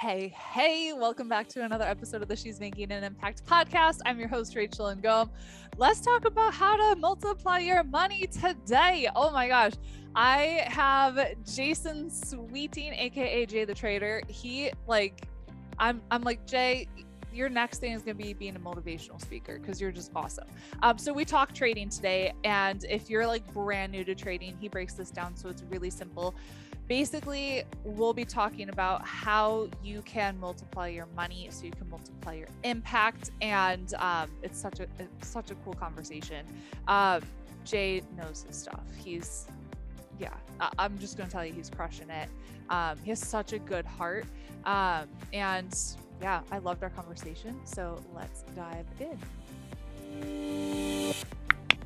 Hey, welcome back to another episode of the She's Making an Impact podcast. I'm your host, Rachel and Ngom. Let's talk about how to multiply your money today. Oh my gosh. I have Jason Sweeting, aka Jay the Trader. I'm like, Jay, your next thing is going to be being a motivational speaker because you're just awesome. So we talk trading today. And if you're like brand new to trading, he breaks this down so it's really simple. Basically, we'll be talking about how you can multiply your money so you can multiply your impact. And it's such a cool conversation. Jay knows his stuff. I'm just going to tell you, he's crushing it. He has such a good heart. And yeah, I loved our conversation. So let's dive in.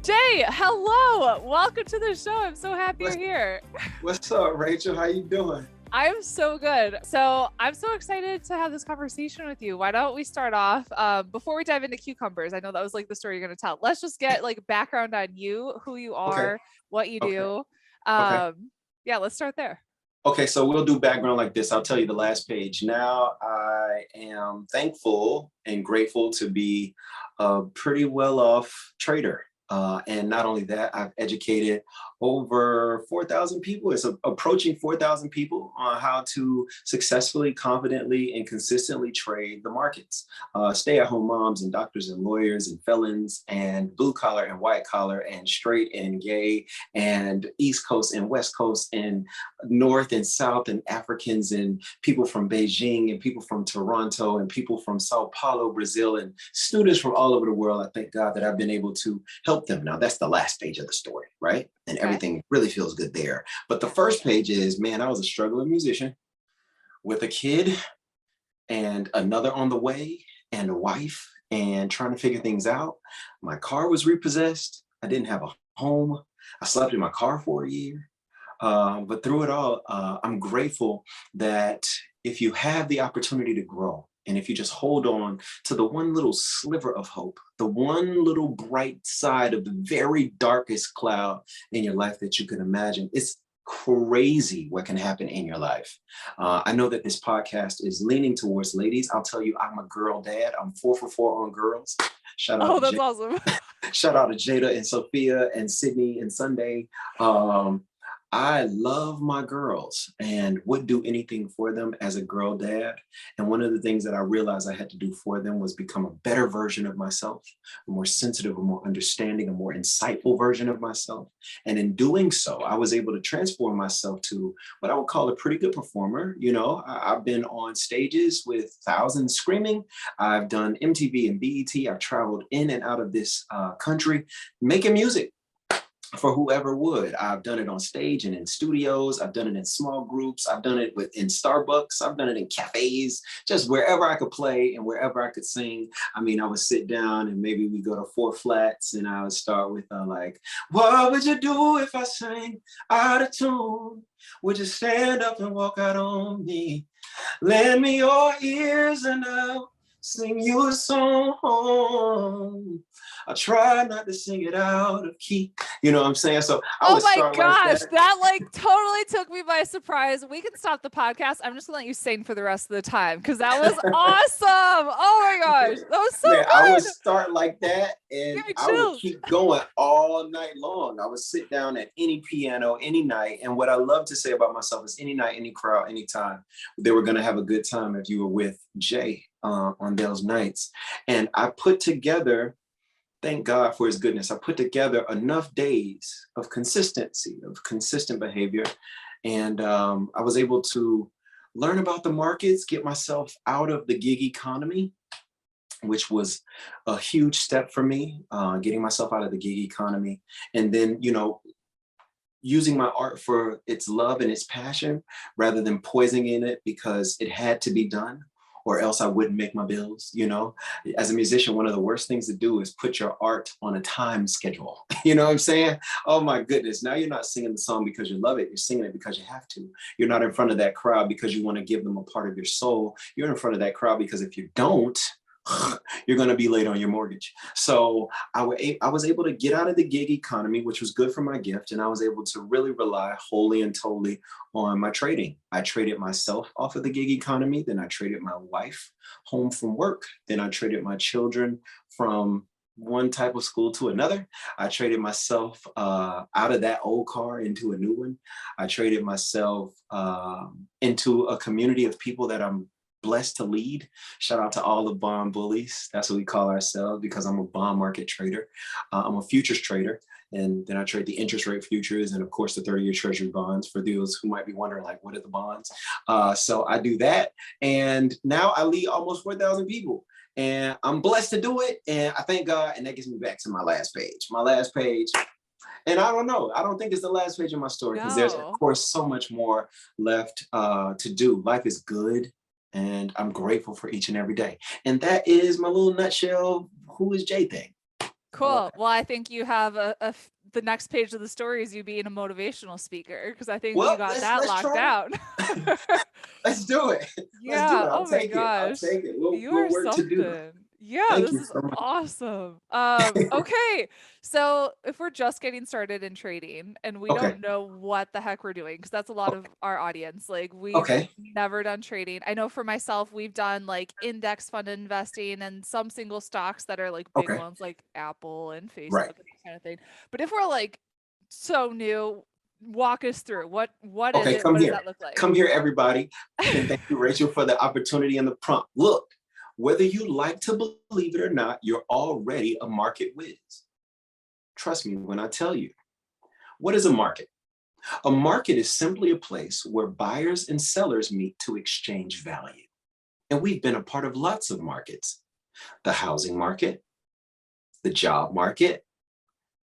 Jay, hello. Welcome to the show. I'm so happy you're here. What's up, Rachel? How you doing? I'm so good. So I'm so excited to have this conversation with you. Why don't we start off before we dive into cucumbers? I know that was like the story you're going to tell. Let's just get like background on you, who you are, what you do. Yeah, let's start there. Okay, so we'll do background like this. I'll tell you the last page. Now, I am thankful and grateful to be a pretty well-off trader. And not only that, I've educated over 4,000 people. It's approaching 4,000 people on how to successfully, confidently, and consistently trade the markets. Stay-at-home moms and doctors and lawyers and felons and blue collar and white collar and straight and gay and East Coast and West Coast and North and South and Africans and people from Beijing and people from Toronto and people from Sao Paulo, Brazil, and students from all over the world. I thank God that I've been able to help them. Now, that's the last page of the story, right? And everything really feels good there. But the first page is, man, I was a struggling musician with a kid and another on the way and a wife and trying to figure things out. My car was repossessed. I didn't have a home. I slept in my car for a year. But through it all, I'm grateful that if you have the opportunity to grow, and if you just hold on to the one little sliver of hope, the one little bright side of the very darkest cloud in your life that you can imagine, it's crazy what can happen in your life. I know that this podcast is leaning towards ladies. I'll tell you, I'm a girl dad. I'm 4 for 4 on girls. Shout out Oh, that's awesome. Shout out to Jada and Sophia and Sydney and Sunday. I love my girls and would do anything for them as a girl dad. And one of the things that I realized I had to do for them was become a better version of myself, a more sensitive, a more understanding, a more insightful version of myself. And in doing so, I was able to transform myself to what I would call a pretty good performer. You know, I've been on stages with thousands screaming. I've done MTV and BET. I've traveled in and out of this country making music for whoever would. I've done it on stage and in studios. I've done it in small groups. I've done it in Starbucks. I've done it in cafes, just wherever I could play and wherever I could sing. I mean, I would sit down and maybe we go to 4 flats and I would start with what would you do if I sang out of tune? Would you stand up and walk out on me? Lend me your ears and I'll sing you a song. I try not to sing it out of key. You know what I'm saying? So oh my gosh, that like totally took me by surprise. We can stop the podcast. I'm just gonna let you sing for the rest of the time because that was awesome. Oh my gosh, that was so good. I would start like that and I would keep going all night long. I would sit down at any piano, any night. And what I love to say about myself is any night, any crowd, anytime, they were gonna have a good time if you were with Jay on those nights. And I put together, thank God for his goodness, I put together enough days of consistency, of consistent behavior. And I was able to learn about the markets, get myself out of the gig economy, which was a huge step for me, getting myself out of the gig economy. And then, you know, using my art for its love and its passion rather than poisoning it because it had to be done, or else I wouldn't make my bills. You know, as a musician, one of the worst things to do is put your art on a time schedule. You know what I'm saying? Oh my goodness. Now you're not singing the song because you love it. You're singing it because you have to. You're not in front of that crowd because you want to give them a part of your soul. You're in front of that crowd because if you don't, you're going to be late on your mortgage. So I was able to get out of the gig economy, which was good for my gift. And I was able to really rely wholly and totally on my trading. I traded myself off of the gig economy. Then I traded my wife home from work. Then I traded my children from one type of school to another. I traded myself out of that old car into a new one. I traded myself into a community of people that I'm blessed to lead. Shout out to all the bond bullies. That's what we call ourselves, because I'm a bond market trader. I'm a futures trader. And then I trade the interest rate futures and, of course, the 30-year treasury bonds, for those who might be wondering, like, what are the bonds? So I do that. And now I lead almost 4,000 people. And I'm blessed to do it. And I thank God. And that gets me back to my last page. My last page. And I don't know. I don't think it's the last page of my story, because there's, of course, so much more left to do. Life is good. And I'm grateful for each and every day. And that is my little nutshell, who is Jay thing. Cool. Well, I think you have the next page of the story is you being a motivational speaker, because I think you got that locked down. Let's do it. Yeah. Let's do it. Oh my gosh. I'll take it. You are work something. to do. Yeah, this is awesome. Okay, so if we're just getting started in trading and we don't know what the heck we're doing, because that's a lot of our audience, like we've never done trading. I know for myself, we've done like index fund investing and some single stocks that are like big ones like Apple and Facebook and that kind of thing. But if we're like so new, walk us through what is it? What does that look like? Come here, everybody. And thank you, Rachel, for the opportunity and the prompt. Look. Whether you like to believe it or not, you're already a market whiz. Trust me when I tell you. What is a market? A market is simply a place where buyers and sellers meet to exchange value. And we've been a part of lots of markets. The housing market, the job market,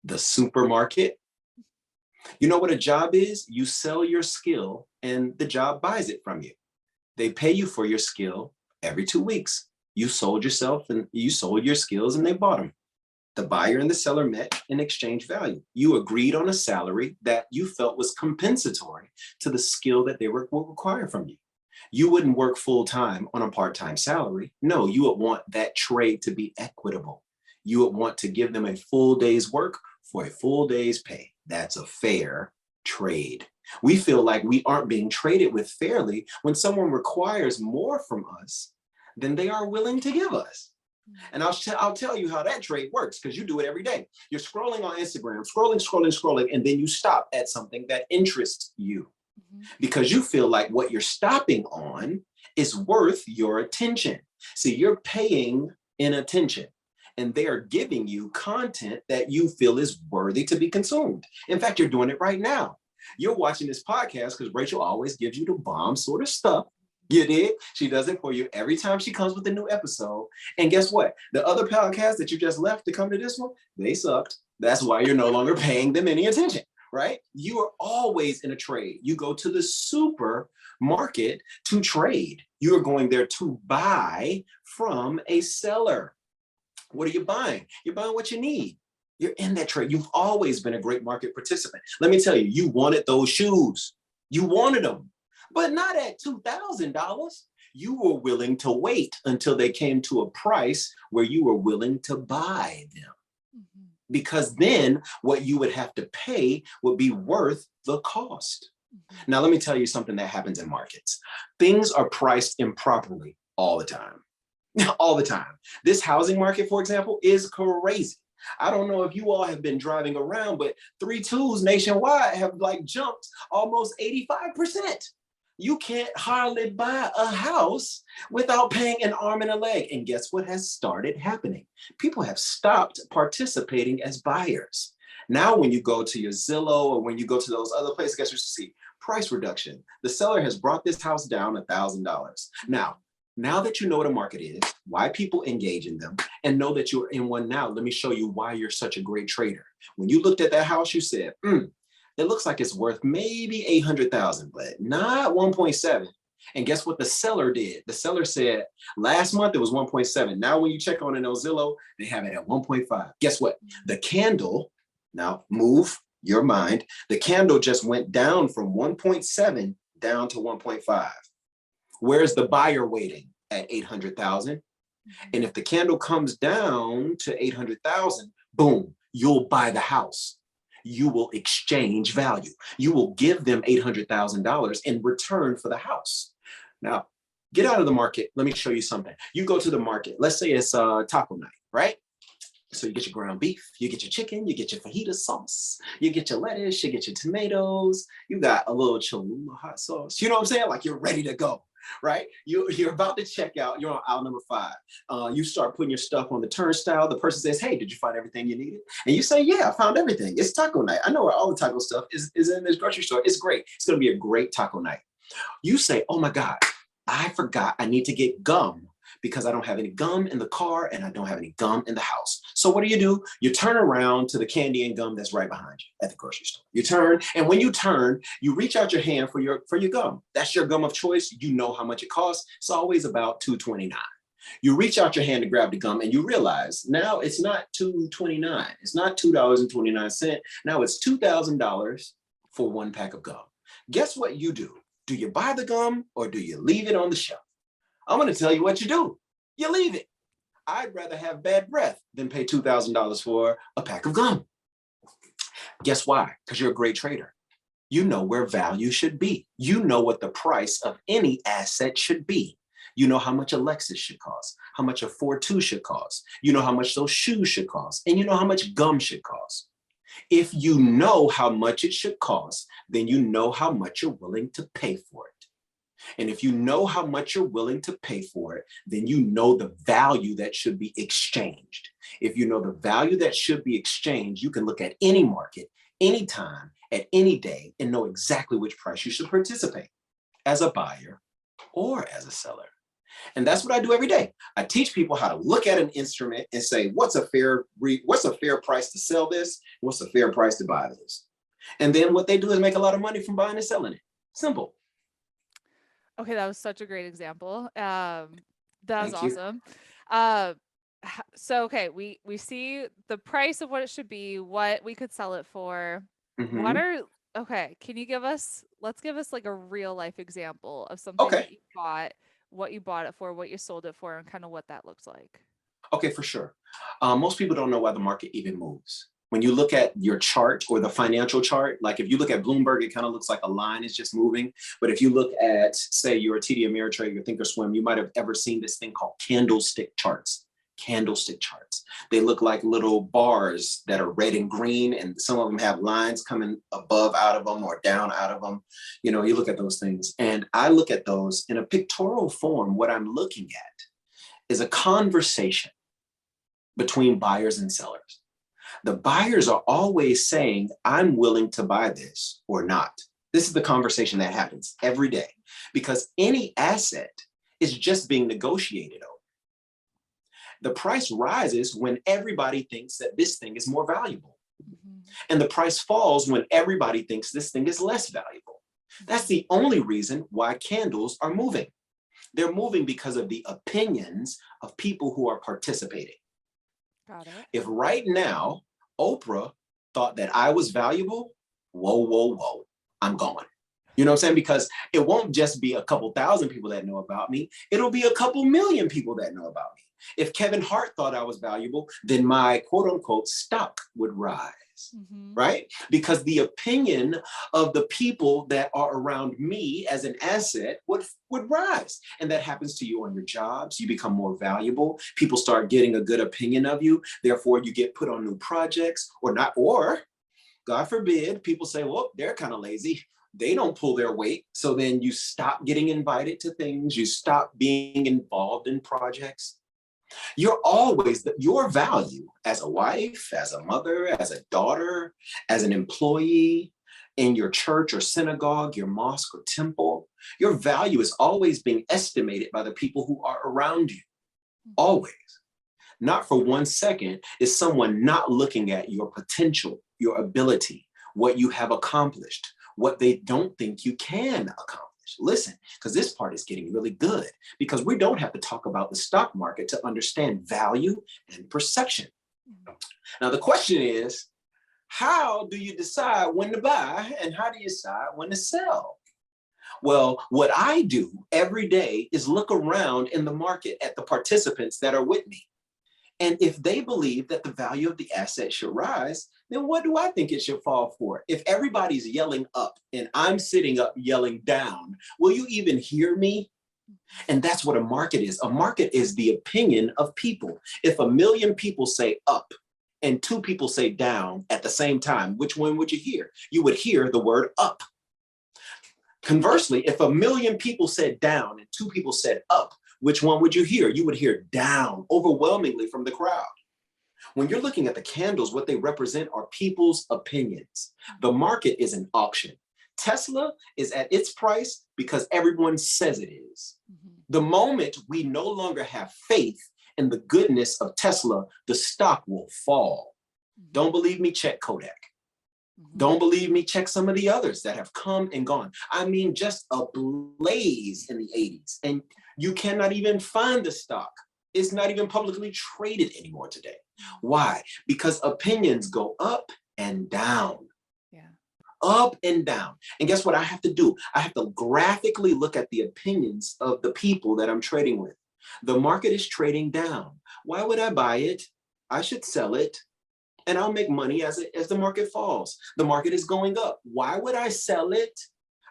the supermarket. You know what a job is? You sell your skill and the job buys it from you. They pay you for your skill every 2 weeks. You sold yourself and you sold your skills and they bought them. The buyer and the seller met and exchanged value. You agreed on a salary that you felt was compensatory to the skill that they will require from you. You wouldn't work full-time on a part-time salary. No, you would want that trade to be equitable. You would want to give them a full day's work for a full day's pay. That's a fair trade. We feel like we aren't being traded with fairly when someone requires more from us than they are willing to give us. And I'll tell you how that trade works, because you do it every day. You're scrolling on Instagram, scrolling, and then you stop at something that interests you because you feel like what you're stopping on is worth your attention. See, you're paying in attention, and they are giving you content that you feel is worthy to be consumed. In fact, you're doing it right now. You're watching this podcast because Rachel always gives you the bomb sort of stuff. You did. She does it for you every time she comes with a new episode. And guess what? The other podcasts that you just left to come to this one, they sucked. That's why you're no longer paying them any attention, right? You are always in a trade. You go to the supermarket to trade. You are going there to buy from a seller. What are you buying? You're buying what you need. You're in that trade. You've always been a great market participant. Let me tell you, you wanted those shoes. You wanted them. But not at $2,000. You were willing to wait until they came to a price where you were willing to buy them. Because then what you would have to pay would be worth the cost. Now, let me tell you something that happens in markets. Things are priced improperly all the time. All the time. This housing market, for example, is crazy. I don't know if you all have been driving around, but 3.2s nationwide have like jumped almost 85%. You can't hardly buy a house without paying an arm and a leg. And guess what has started happening? People have stopped participating as buyers. Now, when you go to your Zillow or when you go to those other places, guess what you see? Price reduction. The seller has brought this house down $1,000. Now that you know what a market is, why people engage in them, and know that you're in one now, let me show you why you're such a great trader. When you looked at that house, you said, it looks like it's worth maybe 800,000, but not 1.7. And guess what the seller did? The seller said last month it was 1.7. Now when you check on it on Zillow, they have it at 1.5. Guess what? The candle, now move your mind, the candle just went down from 1.7 down to 1.5. Where's the buyer waiting at 800,000? Mhm. And if the candle comes down to 800,000, boom, you'll buy the house. You will exchange value. You will give them $800,000 in return for the house. Now, get out of the market. Let me show you something. You go to the market. Let's say it's taco night, right? So you get your ground beef, you get your chicken, you get your fajita sauce, you get your lettuce, you get your tomatoes, you got a little Cholula hot sauce. You know what I'm saying? Like you're ready to go, right? You're about to check out. You're on aisle number 5. You start putting your stuff on the turnstile. The person says, "Hey, did you find everything you needed?" And you say, "Yeah, I found everything. It's taco night. I know where all the taco stuff is in this grocery store. It's great. It's going to be a great taco night." You say, "Oh my God, I forgot I need to get gum because I don't have any gum in the car and I don't have any gum in the house." So what do? You turn around to the candy and gum that's right behind you at the grocery store. You turn, and when you turn, you reach out your hand for your gum. That's your gum of choice. You know how much it costs. It's always about $2.29. You reach out your hand to grab the gum and you realize now it's not $2.29. It's not $2.29. Now it's $2,000 for one pack of gum. Guess what you do? Do you buy the gum or do you leave it on the shelf? I'm going to tell you what you do. You leave it. I'd rather have bad breath than pay $2,000 for a pack of gum. Guess why? Because you're a great trader. You know where value should be. You know what the price of any asset should be. You know how much a Lexus should cost, how much a Ford 2 should cost. You know how much those shoes should cost, and you know how much gum should cost. If you know how much it should cost, then you know how much you're willing to pay for it. And if you know how much you're willing to pay for it, then you know the value that should be exchanged. If you know the value that should be exchanged, you can look at any market, anytime, at any day, and know exactly which price you should participate as a buyer or as a seller. And that's what I do every day. I teach people how to look at an instrument and say, what's a fair price to sell this? What's a fair price to buy this? And then what they do is make a lot of money from buying and selling it. Simple. Okay, that was such a great example. That was Thank you. awesome. So okay, we see the price of what it should be, what we could sell it for. What Mhm. are Okay, can you let's give us like a real life example of something Okay. that you bought, what you bought it for, what you sold it for, and kind of what that looks like. Okay, for sure. Most people don't know why the market even moves. When you look at your chart or the financial chart, like if you look at Bloomberg, it kind of looks like a line is just moving. But if you look at, say, you're a TD Ameritrade, your Thinkorswim, you might have ever seen this thing called candlestick charts. Candlestick charts. They look like little bars that are red and green, and some of them have lines coming above out of them or down out of them. You know, you look at those things, and I look at those in a pictorial form. What I'm looking at is a conversation between buyers and sellers. The buyers are always saying, I'm willing to buy this or not. This is the conversation that happens every day because any asset is just being negotiated over. The price rises when everybody thinks that this thing is more valuable. Mhm. And the price falls when everybody thinks this thing is less valuable. That's the only reason why candles are moving. They're moving because of the opinions of people who are participating. Got it. If right now Oprah thought that I was valuable, whoa, whoa, whoa, I'm going. You know what I'm saying? Because it won't just be a couple thousand people that know about me. It'll be a couple million people that know about me. If Kevin Hart thought I was valuable, then my quote unquote stock would rise. Mhm. Right? Because the opinion of the people that are around me as an asset would rise. And that happens to you on your jobs. You become more valuable. People start getting a good opinion of you. Therefore, you get put on new projects or not, or God forbid, people say, well, they're kind of lazy. They don't pull their weight. So then you stop getting invited to things. You stop being involved in projects. You're always your value as a wife, as a mother, as a daughter, as an employee in your church or synagogue, your mosque or temple. Your value is always being estimated by the people who are around you. Always. Not for 1 second is someone not looking at your potential, your ability, what you have accomplished, what they don't think you can accomplish. Listen, because this part is getting really good because we don't have to talk about the stock market to understand value and perception. Now, the question is, how do you decide when to buy and how do you decide when to sell? Well, what I do every day is look around in the market at the participants that are with me. And if they believe that the value of the asset should rise, then what do I think it should fall for? If everybody's yelling up and I'm sitting up yelling down, will you even hear me? And that's what a market is. A market is the opinion of people. If a million people say up and two people say down at the same time, which one would you hear? You would hear the word up. Conversely, if a million people said down and two people said up, which one would you hear? You would hear down overwhelmingly from the crowd. When you're looking at the candles, what they represent are people's opinions. The market is an auction. Tesla is at its price because everyone says it is. The moment we no longer have faith in the goodness of Tesla, the stock will fall. Don't believe me? Check Kodak. Don't believe me? Check some of the others that have come and gone. I mean, just a blaze in the 80s. And you cannot even find the stock. It's not even publicly traded anymore today. Why? Because opinions go up and down. Up and down. And guess what I have to do? I have to graphically look at the opinions of the people that I'm trading with. The market is trading down. Why would I buy it? I should sell it and I'll make money as the market falls. The market is going up. Why would I sell it?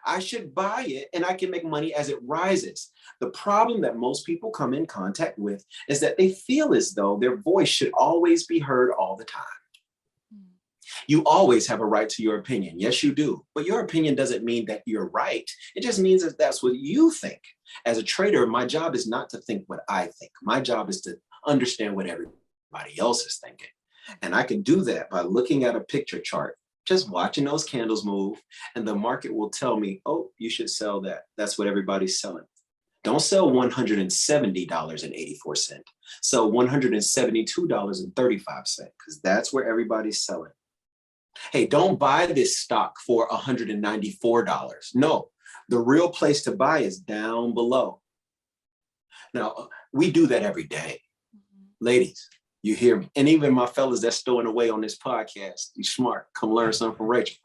I should buy it and I can make money as it rises. The problem that most people come in contact with is that they feel as though their voice should always be heard all the time. You always have a right to your opinion. Yes, you do. But your opinion doesn't mean that you're right. It just means that that's what you think. As a trader, my job is not to think what I think. My job is to understand what everybody else is thinking. And I can do that by looking at a picture chart, just watching those candles move, and the market will tell me, oh, you should sell that. That's what everybody's selling. Don't sell $170.84. Sell $172.35 because that's where everybody's selling. Hey, don't buy this stock for $194. No, the real place to buy is down below. Now, we do that every day. Ladies, you hear me? And even my fellas that's stowing away on this podcast, you smart, come learn something from Rachel.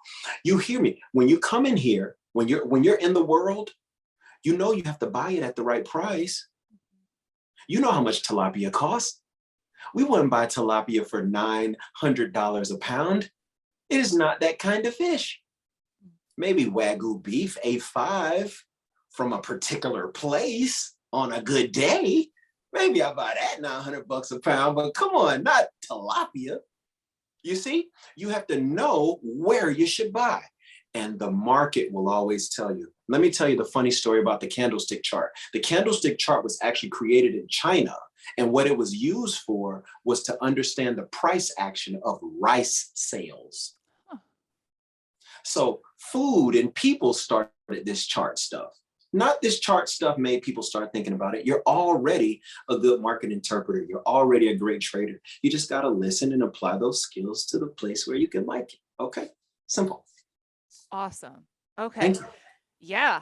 You hear me? When you come in here, when you're in the world, you know you have to buy it at the right price. You know how much tilapia costs. We wouldn't buy tilapia for $900 a pound. It is not that kind of fish. Maybe Wagyu beef, A5 from a particular place on a good day. Maybe I buy that $900 a pound, but come on, not tilapia. You see, you have to know where you should buy. And the market will always tell you. Let me tell you the funny story about the candlestick chart. The candlestick chart was actually created in China. And what it was used for was to understand the price action of rice sales. So food and people started this chart stuff. Not this chart stuff made people start thinking about it. You're already a good market interpreter. You're already a great trader. You just got to listen and apply those skills to the place where you can like it. Okay, simple. Awesome. Okay. Thank you. Yeah.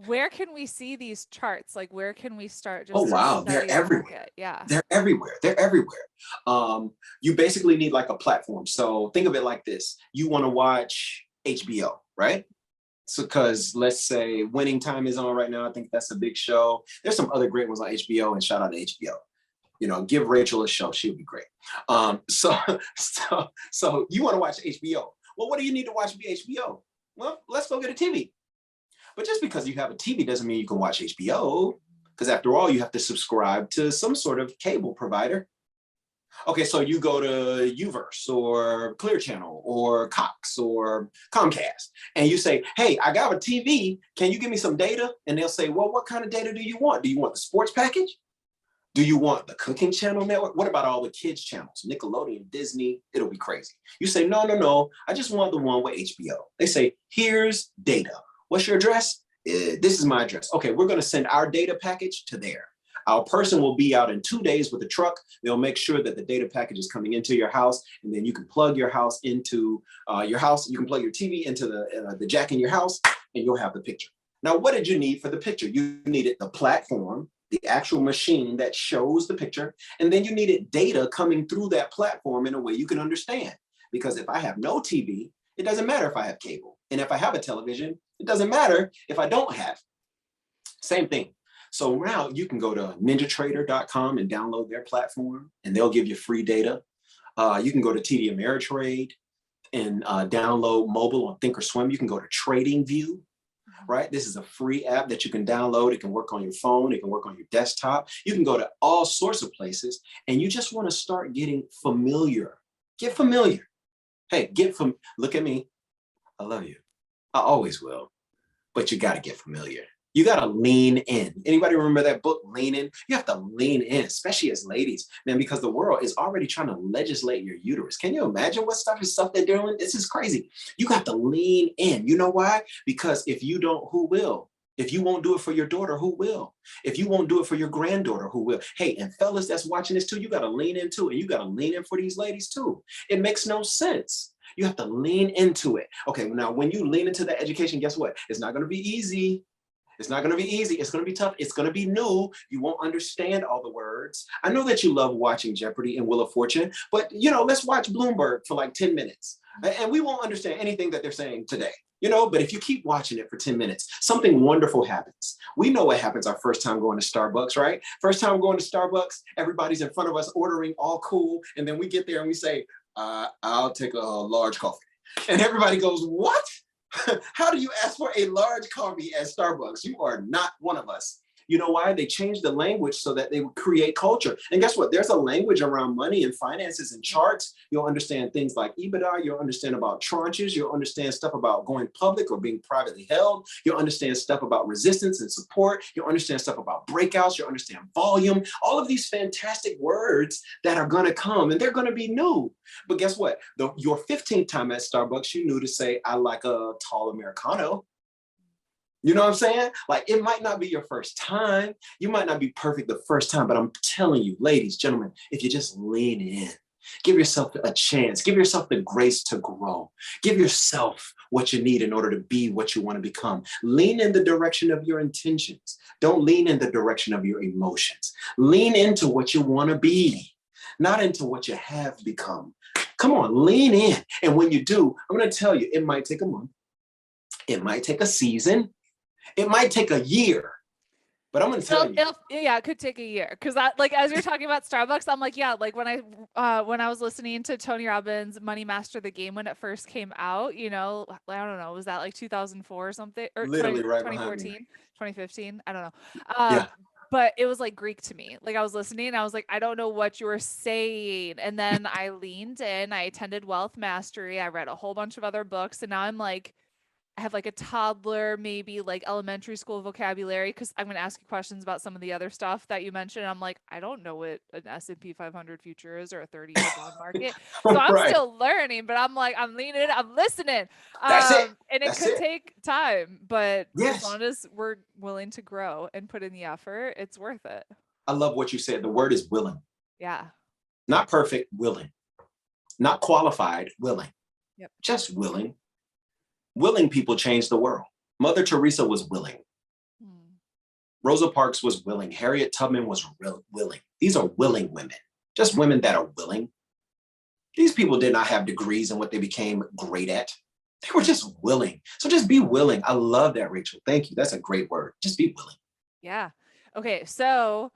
Where can we see these charts? Like, where can we start? Just oh, wow. They're everywhere. Yeah. They're everywhere. They're everywhere. You basically need like a platform. So think of it like this. You want to watch HBO, right? So, because let's say Winning Time is on right now. I think that's a big show. There's some other great ones on HBO, and shout out to HBO. You know, give Rachel a show. She would be great. So you want to watch HBO. Well, what do you need to watch HBO? Well, let's go get a TV. But just because you have a TV doesn't mean you can watch HBO, because after all, you have to subscribe to some sort of cable provider. Okay, so you go to Uverse or Clear Channel or Cox or Comcast, and you say, hey, I got a TV. Can you give me some data? And they'll say, well, what kind of data do you want? Do you want the sports package? Do you want the cooking channel network? What about all the kids channels? Nickelodeon, Disney, it'll be crazy. You say, no, I just want the one with HBO. They say, here's data. What's your address? This is my address. Okay, we're going to send our data package to there. Our person will be out in 2 days with a truck. They'll make sure that the data package is coming into your house, and then you can plug your house into your house. You can plug your TV into the jack in your house, and you'll have the picture. Now, what did you need for the picture? You needed the platform, the actual machine that shows the picture, and then you needed data coming through that platform in a way you can understand. Because if I have no TV, it doesn't matter if I have cable. And if I have a television, It doesn't matter if I don't have. Same thing. So now you can go to ninjatrader.com and download their platform, and they'll give you free data. You can go to TD Ameritrade and download mobile on Thinkorswim. You can go to TradingView, right? This is a free app that you can download. It can work on your phone. It can work on your desktop. You can go to all sorts of places, and you just want to start getting familiar. Get familiar. Hey, look at me. I love you. I always will, but you got to get familiar. You got to lean in. Anybody remember that book, Lean In? You have to lean in, especially as ladies, man, because the world is already trying to legislate your uterus. Can you imagine what stuff they're doing? This is crazy. You got to lean in. You know why? Because if you don't, who will? If you won't do it for your daughter, who will? If you won't do it for your granddaughter, who will? Hey, and fellas that's watching this too, you got to lean into it. And you got to lean in for these ladies too. It makes no sense. You have to lean into it. Okay, now when you lean into that education, guess what? It's not going to be easy. It's not going to be easy. It's going to be tough. It's going to be new. You won't understand all the words. I know that you love watching Jeopardy and Wheel of Fortune, but let's watch Bloomberg for like 10 minutes and we won't understand anything that they're saying today. But if you keep watching it for 10 minutes, something wonderful happens. We know what happens our first time going to Starbucks, right? First time going to Starbucks, everybody's in front of us ordering all cool. And then we get there and we say, I'll take a large coffee. And everybody goes, what? How do you ask for a large coffee at Starbucks? You are not one of us. You know why? They changed the language so that they would create culture. And guess what? There's a language around money and finances and charts. You'll understand things like EBITDA. You'll understand about tranches. You'll understand stuff about going public or being privately held. You'll understand stuff about resistance and support. You'll understand stuff about breakouts. You'll understand volume. All of these fantastic words that are going to come, and they're going to be new. But guess what? Your 15th time at Starbucks, you knew to say, I like a tall Americano. You know what I'm saying? Like, it might not be your first time. You might not be perfect the first time, but I'm telling you, ladies, gentlemen, if you just lean in, give yourself a chance, give yourself the grace to grow, give yourself what you need in order to be what you want to become. Lean in the direction of your intentions. Don't lean in the direction of your emotions. Lean into what you want to be, not into what you have become. Come on, lean in. And when you do, I'm going to tell you, it might take a month. It might take a season. It might take a year, but I'm going to tell you. It could take a year. Cause as you're talking about Starbucks, I'm like, yeah, like when I was listening to Tony Robbins' Money Master the Game when it first came out, I don't know, was that like 2004 or something? Or literally 20, right 2014, 2015? I don't know. Yeah. But it was like Greek to me. Like I was listening and I was like, I don't know what you were saying. And then I leaned in, I attended Wealth Mastery. I read a whole bunch of other books. And now I'm like, I have like a toddler, maybe like elementary school vocabulary, because I'm going to ask you questions about some of the other stuff that you mentioned. I'm like, I don't know what an S&P 500 future is or a 30-year bond market. So I'm still learning, but I'm like, I'm leaning, I'm listening. That's it. And it could take time, but yes, as long as we're willing to grow and put in the effort, it's worth it. I love what you said. The word is willing. Yeah. Not perfect, willing. Not qualified, willing. Yep. Just willing. Willing people change the world. Mother Teresa was willing. Rosa Parks was willing. Harriet Tubman was willing. These are willing women, just women that are willing. These people did not have degrees in what they became great at. They were just willing. So just be willing. I love that, Rachel. Thank you. That's a great word. Just be willing. Yeah. Okay. So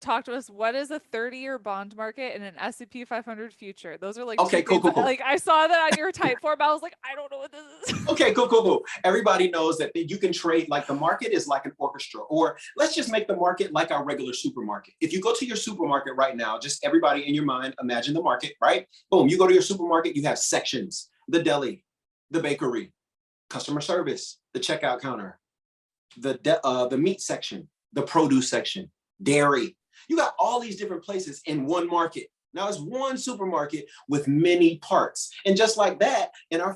talk to us. What is a 30-year bond market and an S&P 500 future? Those are like, okay, cool. Like I saw that on your type form. I was like, I don't know what this is. Okay, cool. Everybody knows that you can trade, like the market is like an orchestra, or let's just make the market like our regular supermarket. If you go to your supermarket right now, just everybody in your mind, imagine the market, right? Boom, you go to your supermarket, you have sections, the deli, the bakery, customer service, the checkout counter, the meat section, the produce section, dairy. You got all these different places in one market. Now it's one supermarket with many parts. And just like that, in our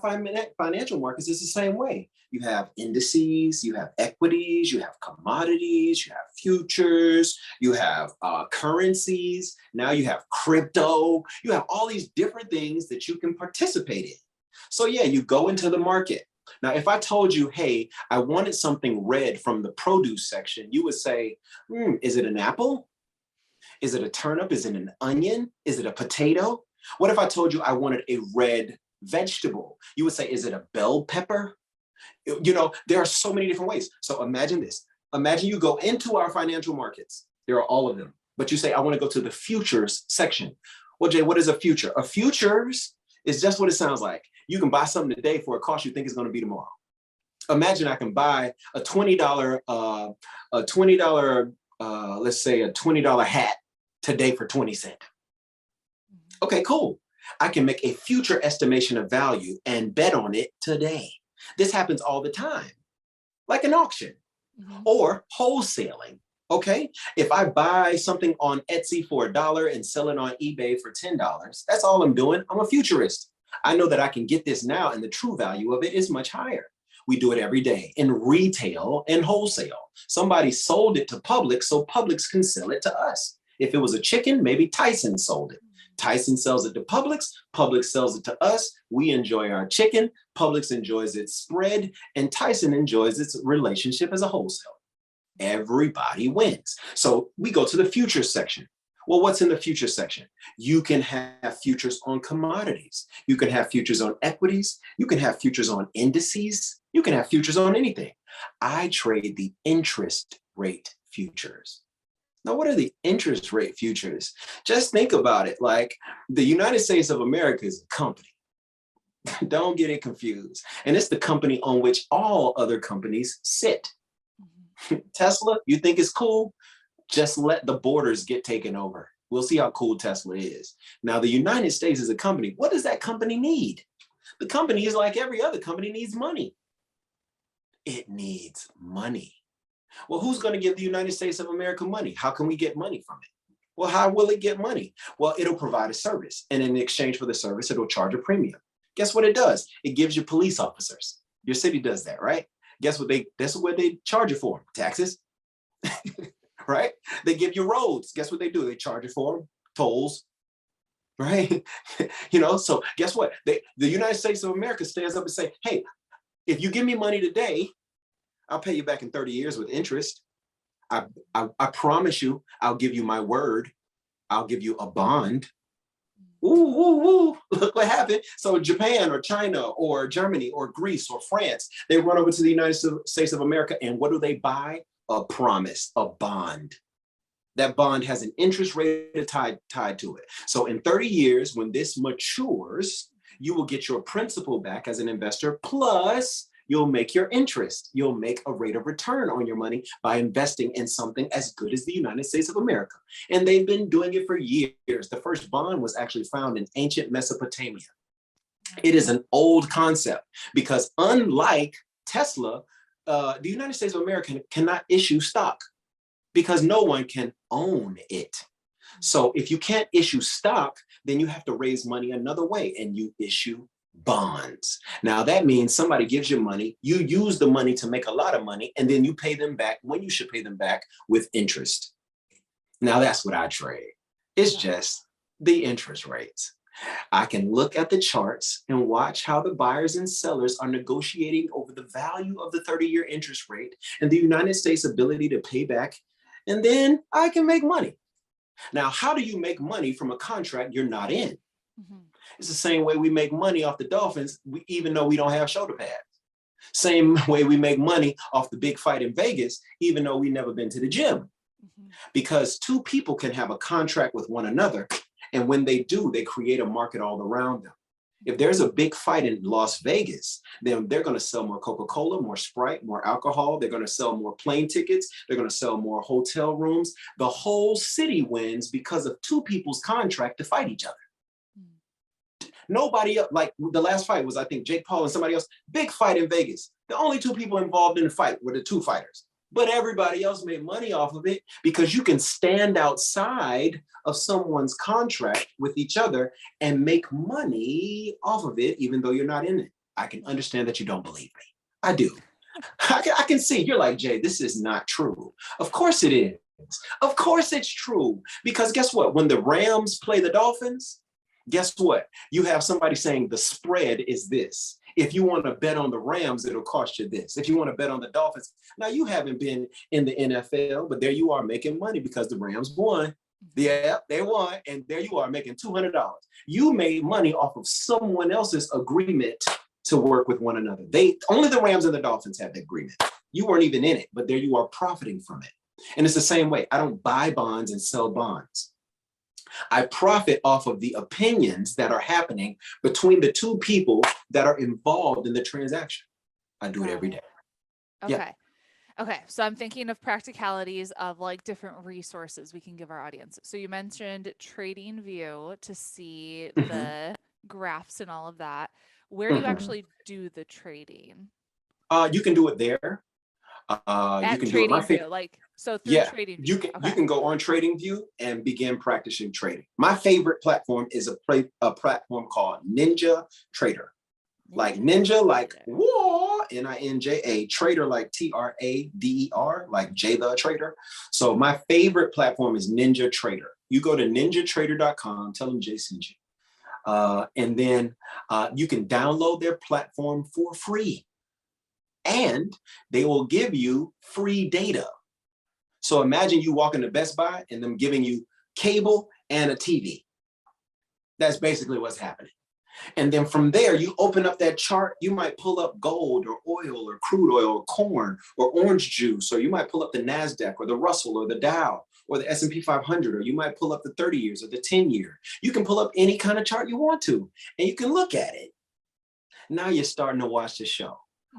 financial markets, it's the same way. You have indices, you have equities, you have commodities, you have futures, you have currencies. Now you have crypto. You have all these different things that you can participate in. So yeah, you go into the market. Now, if I told you, hey, I wanted something red from the produce section, you would say, is it an apple? Is it a turnip? Is it an onion? Is it a potato? What if I told you I wanted a red vegetable? You would say, is it a bell pepper? There are so many different ways. So imagine this. Imagine you go into our financial markets. There are all of them. But you say, I want to go to the futures section. Well, Jay, what is a future? A futures is just what it sounds like. You can buy something today for a cost you think is going to be tomorrow. Imagine I can buy a $20, let's say a $20 hat today for 20 cents. Okay, cool. I can make a future estimation of value and bet on it today. This happens all the time, like an auction or wholesaling. Okay, if I buy something on Etsy for $1 and sell it on eBay for $10, that's all I'm doing. I'm a futurist. I know that I can get this now and the true value of it is much higher. We do it every day in retail and wholesale. Somebody sold it to Publix so Publix can sell it to us. If it was a chicken, maybe Tyson sold it. Tyson sells it to Publix, Publix sells it to us. We enjoy our chicken, Publix enjoys its spread, and Tyson enjoys its relationship as a wholesaler. Everybody wins. So we go to the futures section. Well, what's in the futures section? You can have futures on commodities. You can have futures on equities. You can have futures on indices. You can have futures on anything. I trade the interest rate futures. Now, what are the interest rate futures? Just think about it. Like the United States of America is a company. Don't get it confused. And it's the company on which all other companies sit. Tesla, you think it's cool? Just let the borders get taken over. We'll see how cool Tesla is. Now, the United States is a company. What does that company need? The company is like every other company, needs money. It needs money. Well, who's going to give the United States of America money? How can we get money from it? Well, how will it get money? Well, it'll provide a service. And in exchange for the service, it'll charge a premium. Guess what it does? It gives you police officers. Your city does that, right? Guess what that's what they charge you for? Taxes, right? They give you roads. Guess what they do? They charge you for them, tolls, right? So guess what? The United States of America stands up and say, hey, if you give me money today, I'll pay you back in 30 years with interest. I promise you, I'll give you my word. I'll give you a bond. Ooh, look what happened. So Japan or China or Germany or Greece or France, they run over to the United States of America and what do they buy? A promise, a bond. That bond has an interest rate tied to it. So in 30 years, when this matures, you will get your principal back as an investor, plus you'll make your interest. You'll make a rate of return on your money by investing in something as good as the United States of America. And they've been doing it for years. The first bond was actually found in ancient Mesopotamia. It is an old concept because unlike Tesla, the United States of America cannot issue stock because no one can own it. So if you can't issue stock, then you have to raise money another way and you issue bonds. Now that means somebody gives you money, you use the money to make a lot of money, and then you pay them back when you should pay them back with interest. Now that's what I trade. It's just the interest rates. I can look at the charts and watch how the buyers and sellers are negotiating over the value of the 30-year interest rate and the United States' ability to pay back, and then I can make money. Now, how do you make money from a contract you're not in? It's the same way we make money off the Dolphins, even though we don't have shoulder pads. Same way we make money off the big fight in Vegas, even though we've never been to the gym. Because two people can have a contract with one another, and when they do, they create a market all around them. If there's a big fight in Las Vegas, then they're going to sell more Coca-Cola, more Sprite, more alcohol. They're going to sell more plane tickets. They're going to sell more hotel rooms. The whole city wins because of two people's contract to fight each other. Nobody else, like the last fight was, I think, Jake Paul and somebody else, big fight in Vegas. The only two people involved in the fight were the two fighters, but everybody else made money off of it because you can stand outside of someone's contract with each other and make money off of it, even though you're not in it. I can understand that you don't believe me. I do. I can see you're like, Jay, this is not true. Of course it is. Of course it's true. Because guess what? When the Rams play the Dolphins, guess what? You have somebody saying the spread is this. If you want to bet on the Rams, it'll cost you this. If you want to bet on the Dolphins, now you haven't been in the NFL, but there you are making money because the Rams won. Yeah, they won. And there you are making $200. You made money off of someone else's agreement to work with one another. Only the Rams and the Dolphins have that agreement. You weren't even in it, but there you are profiting from it. And it's the same way. I don't buy bonds and sell bonds. I profit off of the opinions that are happening between the two people that are involved in the transaction. I do it every day. Okay. Yeah. Okay. So I'm thinking of practicalities of like different resources we can give our audience. So you mentioned TradingView to see the graphs and all of that. Where do you actually do the trading? You can do it there. You can do it. TradingView, like so through TradingView. You can go on TradingView and begin practicing trading. My favorite platform is a platform called Ninja Trader. Like ninja, like war, Ninja, trader, like TRADER, like J the Trader. So my favorite platform is Ninja Trader. You go to ninjatrader.com, tell them Jay sent you. And then you can download their platform for free. And they will give you free data. So imagine you walk into Best Buy and them giving you cable and a TV. That's basically what's happening. And then from there, you open up that chart, you might pull up gold or oil or crude oil or corn or orange juice, or you might pull up the NASDAQ or the Russell or the Dow or the S&P 500, or you might pull up the 30 years or the 10 year. You can pull up any kind of chart you want to, and you can look at it. Now you're starting to watch the show.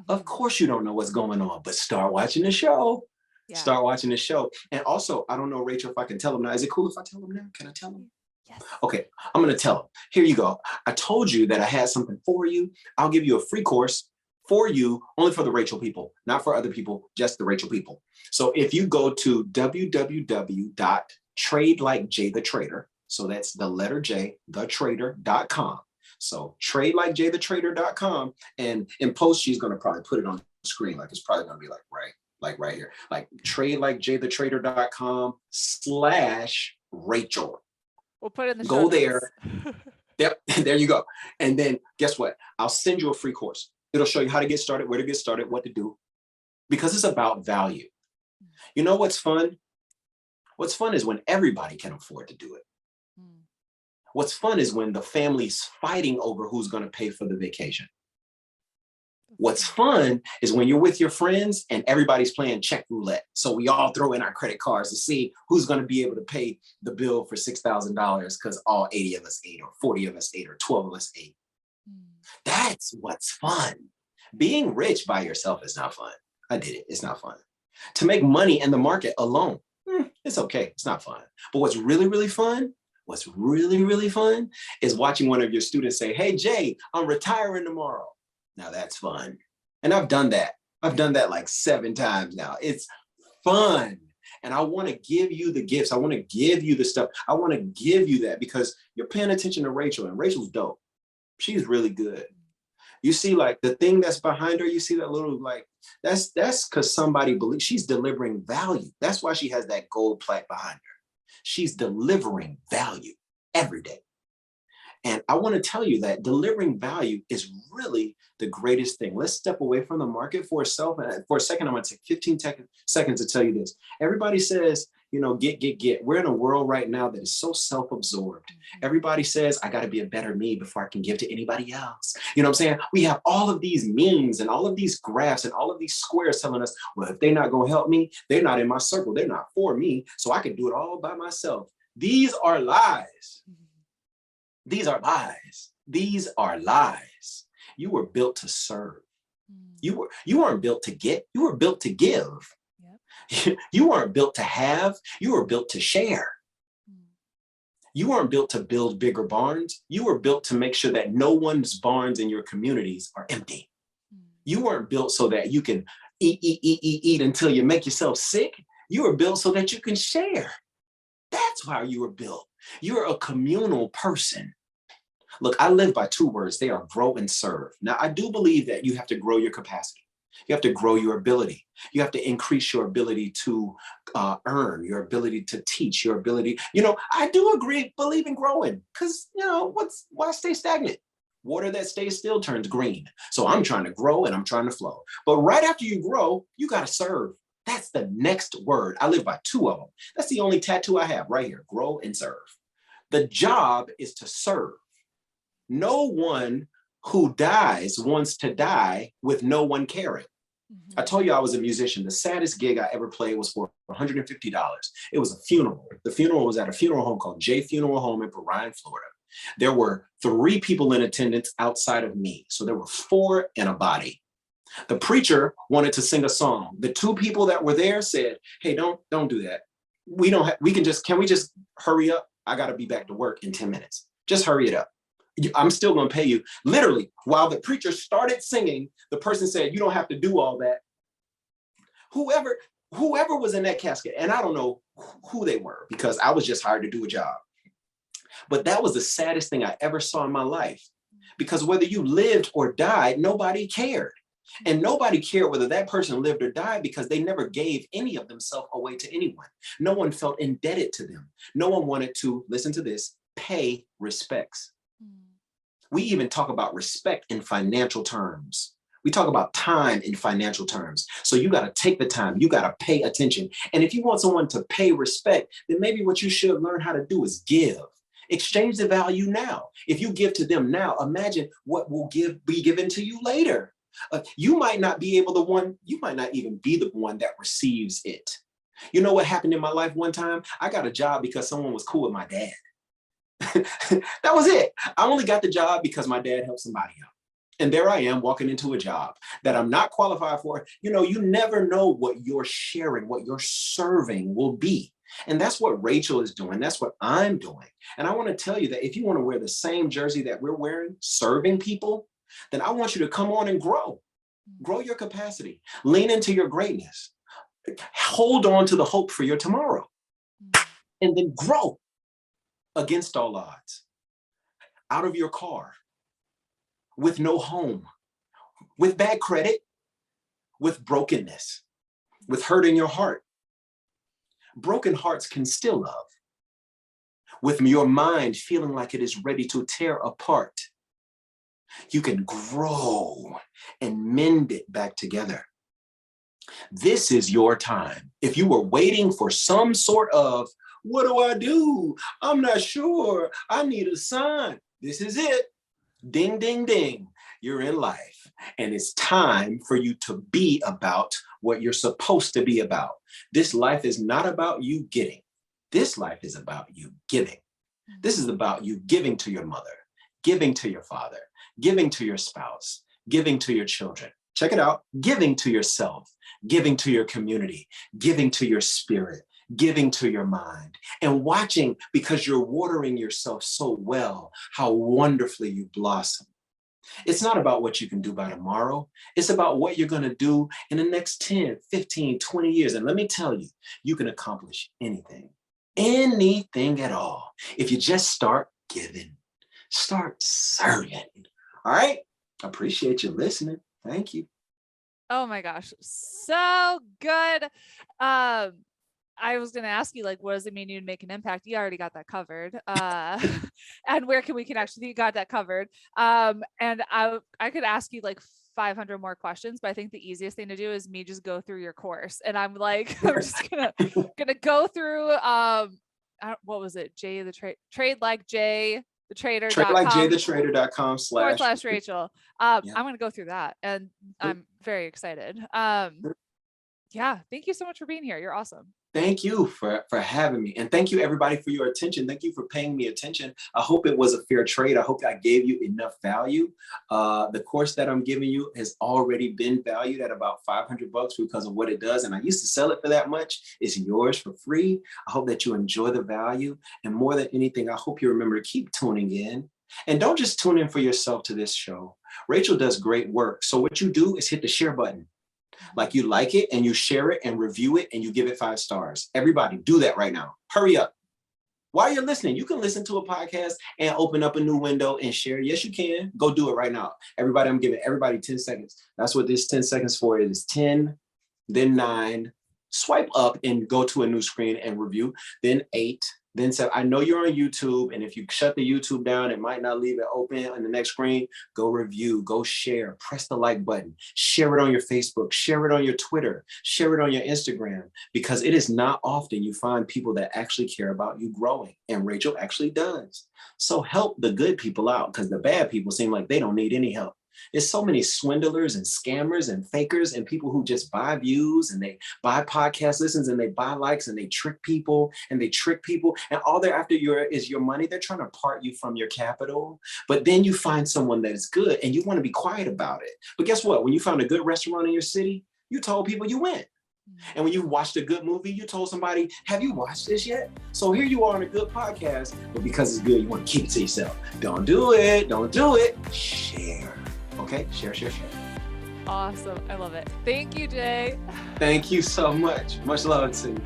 Of course you don't know what's going on, but start watching the show. Yeah. Start watching the show. And also, I don't know, Rachel, if I can tell them now. Is it cool if I tell them now? Can I tell them? Yes. Okay, I'm going to tell them. Here you go. I told you that I had something for you. I'll give you a free course for you, only for the Rachel people, not for other people, just the Rachel people. So if you go to www.tradelikeJayTheTrader, so that's the letter J, thetrader.com. So tradelikeJayTheTrader.com, and in post, she's going to probably put it on the screen. Like it's probably going to be like right here, like tradelikeJayTheTrader.com/Rachel. We'll put it in the show notes. There. Yep, there you go. And then guess what? I'll send you a free course. It'll show you how to get started, where to get started, what to do, because it's about value. You know what's fun? What's fun is when everybody can afford to do it. What's fun is when the family's fighting over who's going to pay for the vacation. What's fun is when you're with your friends and everybody's playing check roulette. So we all throw in our credit cards to see who's going to be able to pay the bill for $6,000 because all 80 of us ate, or 40 of us ate, or 12 of us ate. That's what's fun. Being rich by yourself is not fun. I did it. It's not fun. To make money in the market alone, it's okay. It's not fun. But what's really, really fun is watching one of your students say, "Hey, Jay, I'm retiring tomorrow." Now that's fun. And I've done that. I've done that like 7 times now. It's fun. And I want to give you the gifts. I want to give you the stuff. I want to give you that because you're paying attention to Rachel, and Rachel's dope. She's really good. You see like the thing that's behind her, you see that little like, that's because somebody believes she's delivering value. That's why she has that gold plaque behind her. She's delivering value every day. And I want to tell you that delivering value is really the greatest thing. Let's step away from the market for a second. I'm going to take 15 seconds to tell you this. Everybody says, get. We're in a world right now that is so self-absorbed. Everybody says, I got to be a better me before I can give to anybody else. You know what I'm saying? We have all of these memes and all of these graphs and all of these squares telling us, well, if they're not going to help me, they're not in my circle. They're not for me. So I can do it all by myself. These are lies. These are lies. These are lies. You were built to serve. You weren't built to get. You were built to give. Yep. You weren't built to have. You were built to share. You weren't built to build bigger barns. You were built to make sure that no one's barns in your communities are empty. You weren't built so that you can eat until you make yourself sick. You were built so that you can share. That's how you were built. You're a communal person. Look, I live by 2 words. They are grow and serve. Now, I do believe that you have to grow your capacity. You have to grow your ability. You have to increase your ability to earn, your ability to teach, your ability. I do believe in growing because, why stay stagnant? Water that stays still turns green. So I'm trying to grow and I'm trying to flow. But right after you grow, you got to serve. That's the next word. I live by 2 of them. That's the only tattoo I have right here, grow and serve. The job is to serve. No one who dies wants to die with no one caring. Mm-hmm. I told you I was a musician. The saddest gig I ever played was for $150. It was a funeral. The funeral was at a funeral home called J Funeral Home in Bryan, Florida. There were 3 people in attendance outside of me. So there were 4 in a body. The preacher wanted to sing a song. The 2 people that were there said, hey, don't do that. Can we just hurry up? I got to be back to work in 10 minutes. Just hurry it up. I'm still going to pay you. Literally, while the preacher started singing, the person said, you don't have to do all that. Whoever was in that casket, and I don't know who they were because I was just hired to do a job. But that was the saddest thing I ever saw in my life, because whether you lived or died, nobody cared. And nobody cared whether that person lived or died because they never gave any of themselves away to anyone. No one felt indebted to them. No one wanted to, listen to this, pay respects. We even talk about respect in financial terms. We talk about time in financial terms. So you got to take the time, you got to pay attention. And if you want someone to pay respect, then maybe what you should learn how to do is give. Exchange the value now. If you give to them now, imagine what will be given to you later. You might not be you might not even be the one that receives it. You know what happened in my life one time? I got a job because someone was cool with my dad. That was it. I only got the job because my dad helped somebody out. And there I am walking into a job that I'm not qualified for. You know, you never know what you're sharing, what you're serving will be. And that's what Rachel is doing. That's what I'm doing. And I want to tell you that if you want to wear the same jersey that we're wearing, serving people, then I want you to come on and grow your capacity, lean into your greatness, hold on to the hope for your tomorrow, and then grow against all odds, out of your car, with no home, with bad credit, with brokenness, with hurt in your heart. Broken hearts can still love. With your mind feeling like it is ready to tear apart, you can grow and mend it back together. This is your time. If you were waiting for some sort of, what do I do? I'm not sure. I need a sign. This is it. Ding, ding, ding. You're in life. And it's time for you to be about what you're supposed to be about. This life is not about you getting. This life is about you giving. This is about you giving to your mother, giving to your father, giving to your spouse, giving to your children. Check it out. Giving to yourself, giving to your community, giving to your spirit, giving to your mind, and watching, because you're watering yourself so well, how wonderfully you blossom. It's not about what you can do by tomorrow. It's about what you're going to do in the next 10, 15, 20 years. And let me tell you, you can accomplish anything at all. If you just start giving, start serving. All right. Appreciate you listening. Thank you. Oh my gosh. So good. I was going to ask you, like, what does it mean you'd make an impact? You already got that covered. And where can we actually, you got that covered. And I could ask you like 500 more questions, but I think the easiest thing to do is me just go through your course. And I'm like, I'm just gonna go through, what was it? Trade like Jay, the trader.com. TradeLikeJayTheTrader.com / Rachel. I'm Yeah. going to go through that and I'm very excited. Yeah. Thank you so much for being here. You're awesome. Thank you for having me. And thank you, everybody, for your attention. Thank you for paying me attention. I hope it was a fair trade. I hope I gave you enough value. The course that I'm giving you has already been valued at about $500 because of what it does. And I used to sell it for that much. It's yours for free. I hope that you enjoy the value. And more than anything, I hope you remember to keep tuning in. And don't just tune in for yourself to this show. Rachel does great work. So what you do is hit the share button. Like you like it and you share it and review it and you give it 5 stars. Everybody do that right now. Hurry up. While you're listening, you can listen to a podcast and open up a new window and share. Yes, you can. Go do it right now. Everybody, I'm giving everybody 10 seconds. That's what this 10 seconds for. It is 10, then 9, swipe up and go to a new screen and review, then 8, Then say, I know you're on YouTube, and if you shut the YouTube down, it might not leave it open on the next screen. Go review, go share, press the like button, share it on your Facebook, share it on your Twitter, share it on your Instagram, because it is not often you find people that actually care about you growing, and Rachel actually does. So help the good people out, because the bad people seem like they don't need any help. There's so many swindlers and scammers and fakers and people who just buy views and they buy podcast listens and they buy likes and they trick people and all they're after is your money. They're trying to part you from your capital. But then you find someone that is good and you want to be quiet about it. But guess what? When you found a good restaurant in your city, you told people you went. And when you watched a good movie, you told somebody, have you watched this yet? So here you are on a good podcast, but because it's good, you want to keep it to yourself. Don't do it. Don't do it. Share. Okay? Share. Awesome. I love it. Thank you, Jay. Thank you so much. Much love to you.